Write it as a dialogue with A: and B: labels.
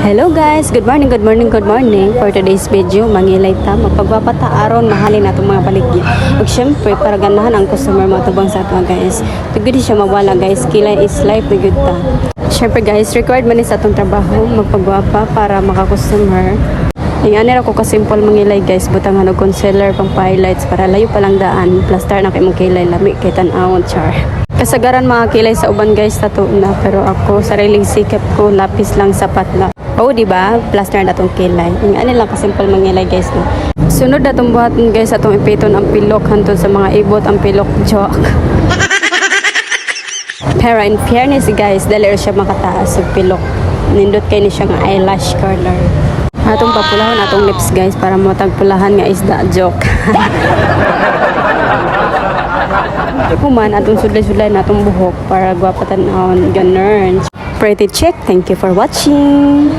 A: Hello guys, good morning, good morning, good morning. For today's video, mangilay ta, magpagpapata aron mahalin natong mga baligya. Ug syempre para ganahan ang customer mo tubang sa ato guys. Tugod siya mawala guys, kilay is life na gyud ta. Syempre guys, required man ni sa atong trabaho magpagwapa para maka-customer. Ingani ra ko ka simple mangilay guys, butangan og concealer pang highlights para layo pa lang daan. Plaster na kay mong kilay lami kay tan-awon char. Kasagaran mga kilay sa uban guys tattoo na, pero ako sariling sikap ko lapis lang sapat na. Oh, di ba? Plaster na tong kilay. Ingani lang ka simple mangilay guys no. Sunod na tong buhaton guys atong ipiton ang pilok hantud sa mga ibot ang pilok joke. Pero in fairness guys, dali ra siya makataas og pilok. Nindot kay ni siya nga eyelash color. Atong papulahon atong lips guys para matagpulahan nga isda joke. Human atong sudlay-sudlay natong buhok para gwapatan on ganun. Pretty chick, thank you for watching.